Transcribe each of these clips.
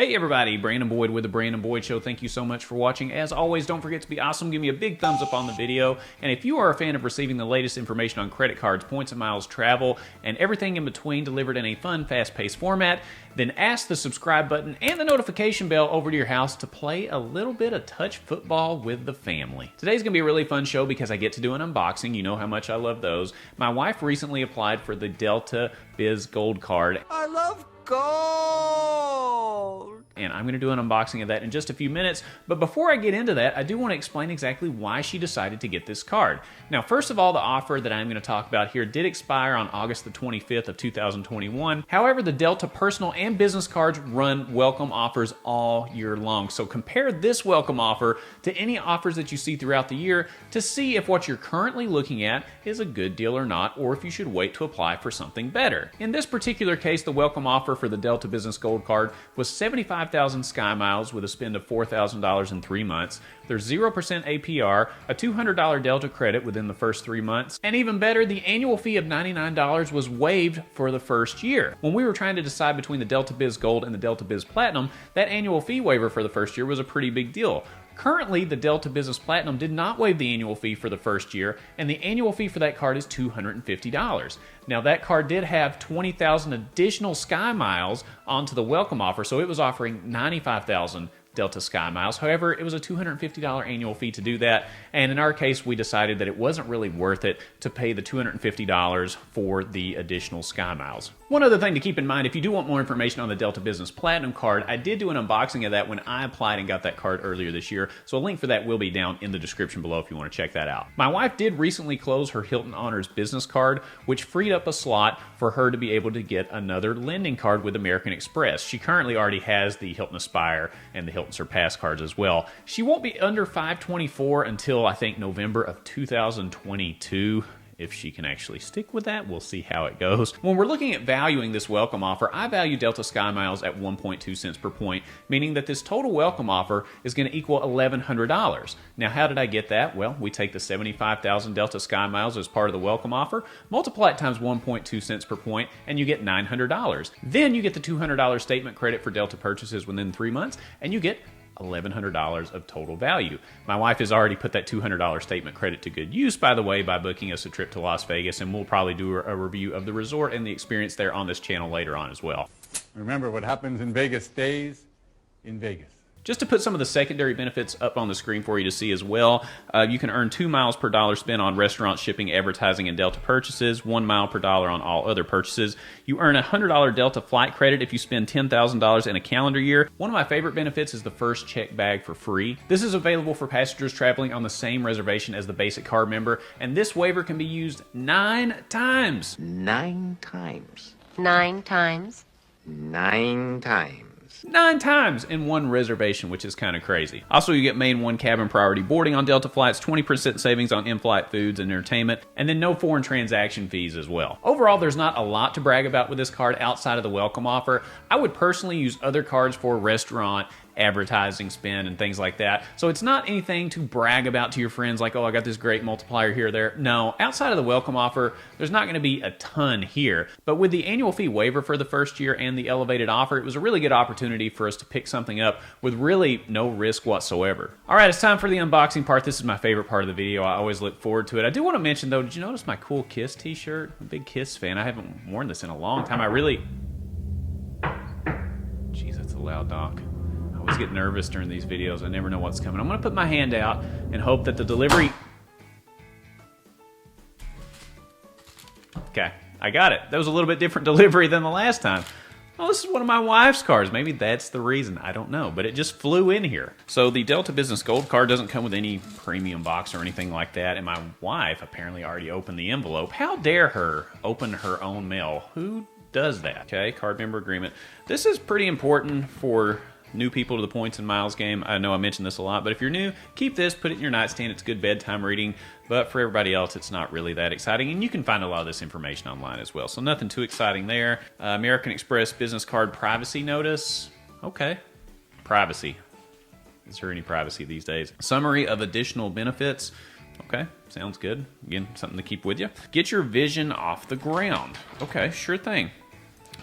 Hey everybody, Brandon Boyd with The Brandon Boyd Show. Thank you so much for watching. As always, don't forget to be awesome. Give me a big thumbs up on the video. And if you are a fan of receiving the latest information on credit cards, points and miles, travel, and everything in between delivered in a fun, fast-paced format, then ask the subscribe button and the notification bell over to your house to play a little bit of touch football with the family. Today's going to be a really fun show because I get to do an unboxing. You know how much I love those. My wife recently applied for the Delta Biz Gold Card. I love gold! And I'm going to do an unboxing of that in just a few minutes. But before I get into that, I do want to explain exactly why she decided to get this card. Now, first of all, the offer that I'm going to talk about here did expire on August the 25th of 2021. However, the Delta personal and business cards run welcome offers all year long. So compare this welcome offer to any offers that you see throughout the year to see if what you're currently looking at is a good deal or not, or if you should wait to apply for something better. In this particular case, the welcome offer for the Delta Business Gold Card was 75,000 SkyMiles with a spend of $4,000 in 3 months. There's 0% APR, a $200 Delta credit within the first 3 months, and even better, the annual fee of $99 was waived for the first year. When we were trying to decide between the Delta Biz Gold and the Delta Biz Platinum, that annual fee waiver for the first year was a pretty big deal. Currently, the Delta Business Platinum did not waive the annual fee for the first year, and the annual fee for that card is $250. Now, that card did have 20,000 additional SkyMiles onto the welcome offer, so it was offering 95,000 Delta SkyMiles. However, it was a $250 annual fee to do that, and in our case, we decided that it wasn't really worth it to pay the $250 for the additional SkyMiles. One other thing to keep in mind, if you do want more information on the Delta Business Platinum card, I did do an unboxing of that when I applied and got that card earlier this year, so a link for that will be down in the description below if you want to check that out. My wife did recently close her Hilton Honors business card, which freed up a slot for her to be able to get another lending card with American Express. She currently already has the Hilton Aspire and the Hilton Surpass cards as well. She won't be under 524 until I think November of 2022. If she can actually stick with that, we'll see how it goes. When we're looking at valuing this welcome offer, I value Delta SkyMiles at 1.2 cents per point, meaning that this total welcome offer is going to equal $1,100. Now, how did I get that? Well, we take the 75,000 Delta SkyMiles as part of the welcome offer, multiply it times 1.2 cents per point, and you get $900. Then you get the $200 statement credit for Delta purchases within 3 months, and you get $1,100 of total value. My wife has already put that $200 statement credit to good use, by the way, by booking us a trip to Las Vegas, and we'll probably do a review of the resort and the experience there on this channel later on as well. Remember, what happens in Vegas stays in Vegas. Just to put some of the secondary benefits up on the screen for you to see as well, you can earn 2 miles per dollar spent on restaurant, shipping, advertising, and Delta purchases, 1 mile per dollar on all other purchases. You earn a $100 Delta flight credit if you spend $10,000 in a calendar year. One of my favorite benefits is the first check bag for free. This is available for passengers traveling on the same reservation as the basic card member, and this waiver can be used 9 times. 9 times. 9 times. 9 times. 9 times in one reservation, which is kind of crazy. Also, you get main one cabin priority boarding on Delta flights, 20% savings on in-flight foods and entertainment, and then no foreign transaction fees as well. Overall, there's not a lot to brag about with this card outside of the welcome offer. I would personally use other cards for restaurant, advertising spend, and things like that. So it's not anything to brag about to your friends like, oh, I got this great multiplier here or there. No, outside of the welcome offer, there's not going to be a ton here. But with the annual fee waiver for the first year and the elevated offer, it was a really good opportunity for us to pick something up with really no risk whatsoever. All right, it's time for the unboxing part. This is my favorite part of the video. I always look forward to it. I do want to mention, though, did you notice my cool Kiss t-shirt? I'm a big Kiss fan. I haven't worn this in a long time. Jeez, that's a loud knock. I always get nervous during these videos. I never know what's coming. I'm going to put my hand out and hope that the delivery... Okay, I got it. That was a little bit different delivery than the last time. Oh, this is one of my wife's cards. Maybe that's the reason. I don't know, but it just flew in here. So the Delta Business Gold card doesn't come with any premium box or anything like that, and my wife apparently already opened the envelope. How dare her open her own mail? Who does that? Okay, card member agreement. This is pretty important for new people to the points and miles game. I know I mentioned this a lot, but if you're new, keep this, put it in your nightstand. It's good bedtime reading, but for everybody else, it's not really that exciting, and you can find a lot of this information online as well, so nothing too exciting there. American Express business card privacy notice. Okay, privacy. Is there any privacy these days? Summary of additional benefits. Okay, sounds good. Again, something to keep with you. Get your vision off the ground. Okay, sure thing.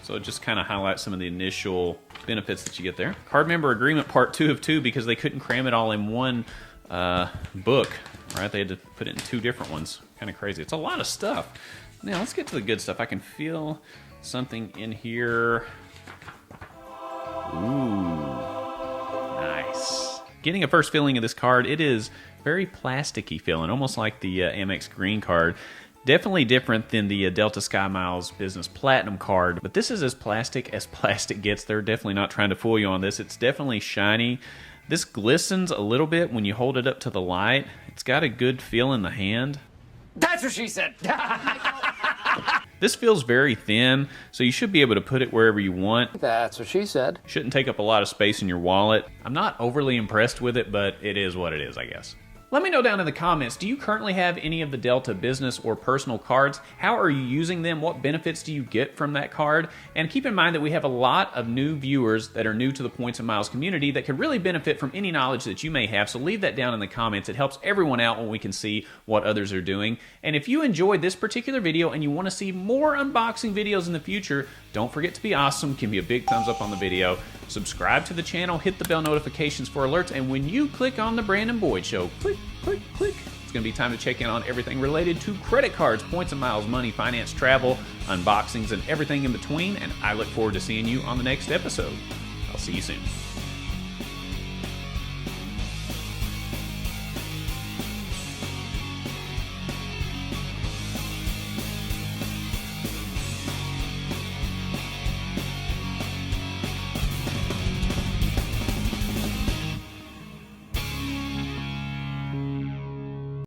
So it just kind of highlights some of the initial benefits that you get there. Card member agreement part 2 of 2 because they couldn't cram it all in one book, right? They had to put it in 2 different ones. Kind of crazy. It's a lot of stuff. Now let's get to the good stuff. I can feel something in here. Ooh, nice. Getting a first feeling of this card, it is very plasticky feeling, almost like the Amex Green card. Definitely different than the Delta SkyMiles Business Platinum card, but this is as plastic gets. They're definitely not trying to fool you on this. It's definitely shiny. This glistens a little bit when you hold it up to the light. It's got a good feel in the hand. That's what she said. This feels very thin, so you should be able to put it wherever you want. That's what she said. Shouldn't take up a lot of space in your wallet. I'm not overly impressed with it, but it is what it is, I guess. Let me know down in the comments, do you currently have any of the Delta business or personal cards? How are you using them? What benefits do you get from that card? And keep in mind that we have a lot of new viewers that are new to the Points and Miles community that could really benefit from any knowledge that you may have, so leave that down in the comments. It helps everyone out when we can see what others are doing. And if you enjoyed this particular video and you want to see more unboxing videos in the future, don't forget to be awesome. Give me a big thumbs up on the video. Subscribe to the channel, hit the bell notifications for alerts, and when you click on the Brandon Boyd Show, click, click, click, it's going to be time to check in on everything related to credit cards, points and miles, money, finance, travel, unboxings, and everything in between, and I look forward to seeing you on the next episode. I'll see you soon.